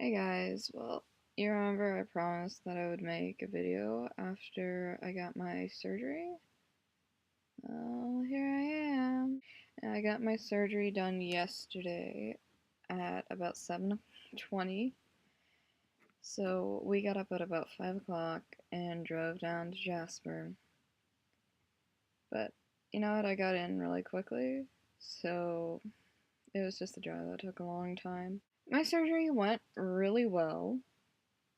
Hey guys, well, you remember I promised that I would make a video after I got my surgery? Well, here I am. I got my surgery done yesterday at about 7:20. So we got up at about 5 o'clock and drove down to Jasper. But you know what? I got in really quickly, so it was just a drive that took a long time. My surgery went really well.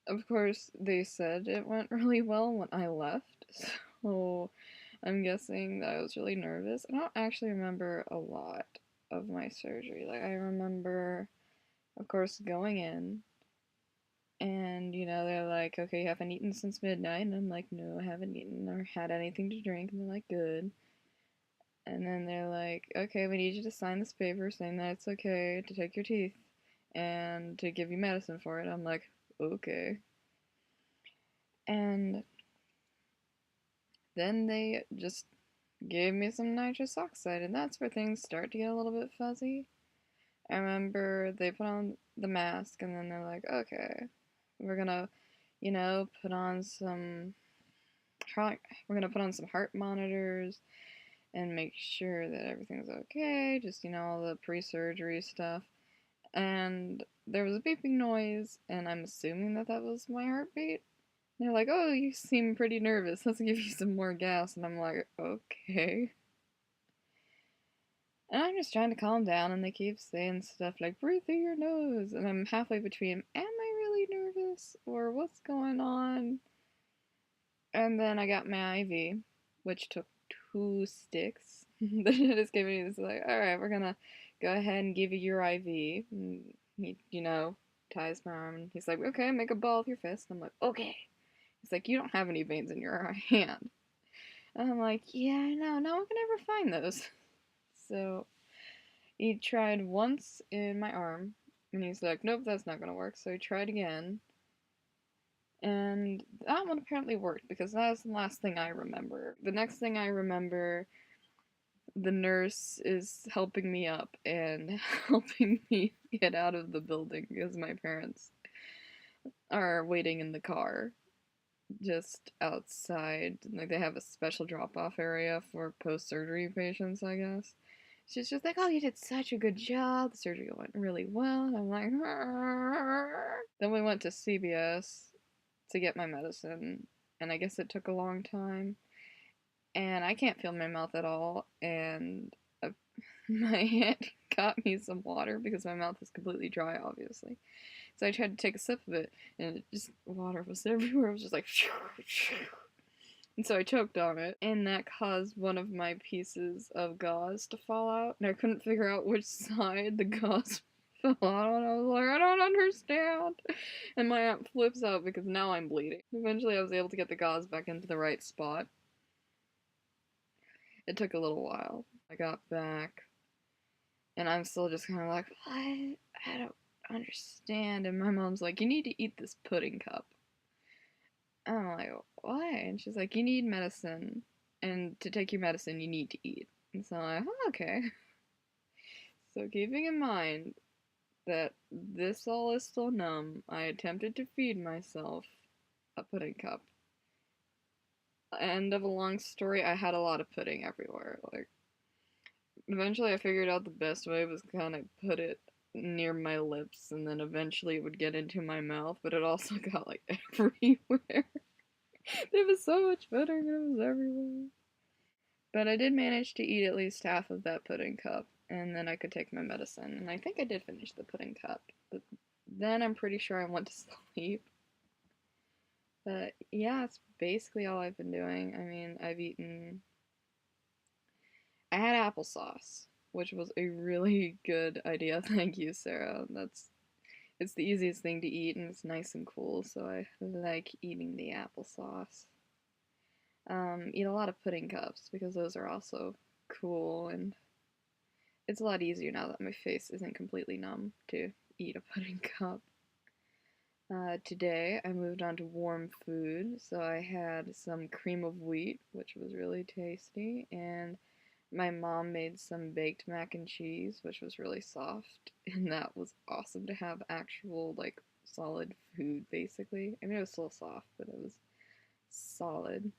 Of course, they said it went really well when I left, so I'm guessing that I was really nervous. I don't actually remember a lot of my surgery. Like, I remember, of course, going in, and they're like, okay, you haven't eaten since midnight, and I'm like, no, I haven't eaten or had anything to drink, and they're like, good. And then they're like, okay, we need you to sign this paper saying that it's okay to take your teeth and to give you medicine for it. I'm like, okay. And then they just gave me some nitrous oxide, and that's where things start to get a little bit fuzzy. I remember they put on the mask, and then they're like, okay, we're gonna, put on some we're gonna put on some heart monitors and make sure that everything's okay, just, all the pre-surgery stuff. And there was a beeping noise, and I'm assuming that that was my heartbeat. They're like, oh, you seem pretty nervous. Let's give you some more gas. And I'm like, okay. And I'm just trying to calm down, and they keep saying stuff like, breathe through your nose. And I'm halfway between, am I really nervous? Or what's going on? And then I got my IV, which took 2 sticks. The dentist gave me this, like, alright, we're gonna go ahead and give you your IV. And he, ties my arm, and he's like, okay, make a ball with your fist. And I'm like, okay. He's like, you don't have any veins in your hand. And I'm like, yeah, I know. No one can ever find those. So he tried once in my arm, and he's like, nope, that's not gonna work. So he tried again, and that one apparently worked because that is the last thing I remember. The next thing I remember, the nurse is helping me up and helping me get out of the building because my parents are waiting in the car just outside. Like, they have a special drop-off area for post-surgery patients, I guess. She's just like, oh, you did such a good job. The surgery went really well. And I'm like, "Arr." Then we went to CVS to get my medicine, and I guess it took a long time. And I can't feel my mouth at all, and my aunt got me some water because my mouth is completely dry, obviously. So I tried to take a sip of it, and it just, water was everywhere. It was just like, and so I choked on it, and that caused one of my pieces of gauze to fall out, and I couldn't figure out which side the gauze fell out on. I was like, I don't understand. And my aunt flips out because now I'm bleeding. Eventually I was able to get the gauze back into the right spot. It took a little while. I got back, and I'm still just kind of like, what? I don't understand. And my mom's like, you need to eat this pudding cup. And I'm like, why? And she's like, you need medicine, and to take your medicine, you need to eat. And so I'm like, oh, okay. So keeping in mind that this all is still numb, I attempted to feed myself a pudding cup. End of a long story, I had a lot of pudding everywhere. Like, eventually I figured out the best way was kind of put it near my lips, and then eventually it would get into my mouth, but it also got like everywhere. There was so much pudding, it was everywhere. But I did manage to eat at least half of that pudding cup, and then I could take my medicine. And I think I did finish the pudding cup. But then I'm pretty sure I went to sleep. But yeah, that's basically all I've been doing. I mean, I had applesauce, which was a really good idea. Thank you, Sarah. It's the easiest thing to eat, and it's nice and cool, so I like eating the applesauce. Eat a lot of pudding cups because those are also cool, and it's a lot easier now that my face isn't completely numb to eat a pudding cup. Today I moved on to warm food, so I had some cream of wheat, which was really tasty, and my mom made some baked mac and cheese, which was really soft, and that was awesome to have actual, like, solid food, basically. I mean, it was still soft, but it was solid,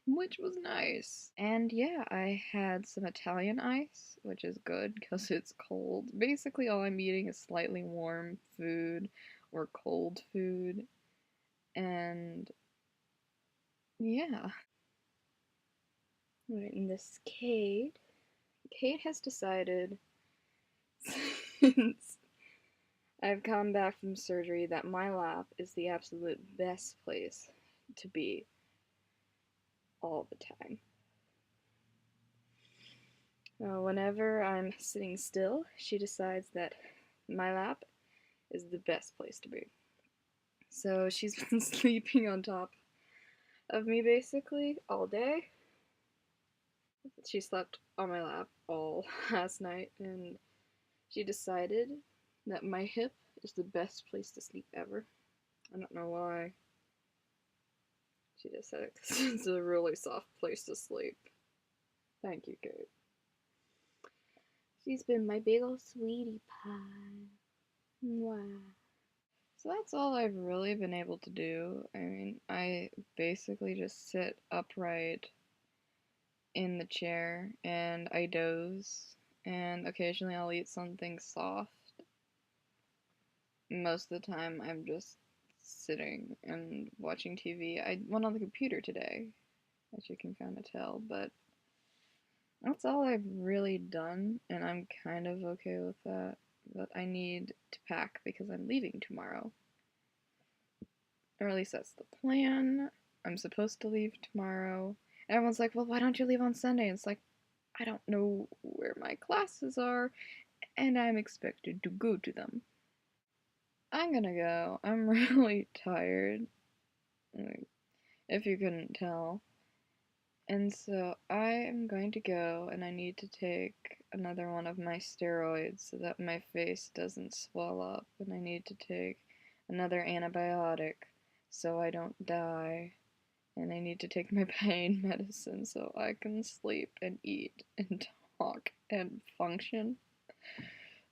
which was nice. And yeah, I had some Italian ice, which is good because it's cold. Basically, all I'm eating is slightly warm food or cold food, and yeah. Right, and this Kate has decided since I've come back from surgery that my lap is the absolute best place to be all the time. Whenever I'm sitting still, she decides that my lap is the best place to be. So she's been sleeping on top of me basically all day. She slept on my lap all last night, and she decided that my hip is the best place to sleep ever. I don't know why. She just said it because it's a really soft place to sleep. Thank you, Kate. She's been my big ol' sweetie pie. Wow. So that's all I've really been able to do. I mean, I basically just sit upright in the chair and I doze, and occasionally I'll eat something soft. Most of the time, I'm just sitting and watching TV. I went on the computer today, as you can kind of tell, but that's all I've really done, and I'm kind of okay with that. But I need to pack because I'm leaving tomorrow. Or at least that's the plan. I'm supposed to leave tomorrow. And everyone's like, well, why don't you leave on Sunday? And it's like, I don't know where my classes are, and I'm expected to go to them. I'm gonna go. I'm really tired, if you couldn't tell. And so I am going to go, and I need to take another one of my steroids so that my face doesn't swell up, and I need to take another antibiotic so I don't die, and I need to take my pain medicine so I can sleep and eat and talk and function.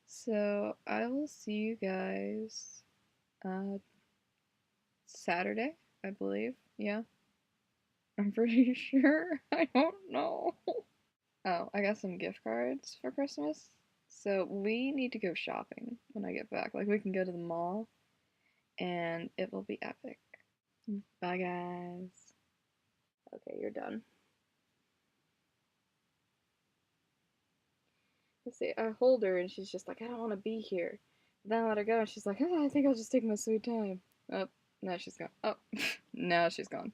So I will see you guys Saturday, I believe. Yeah, I'm pretty sure. I don't know. Oh, I got some gift cards for Christmas. So we need to go shopping when I get back. Like, we can go to the mall and it will be epic. Bye, guys. Okay, you're done. Let's see, I hold her and she's just like, I don't want to be here. Then I let her go and she's like, oh, I think I'll just take my sweet time. Oh, now she's gone. Oh, now she's gone.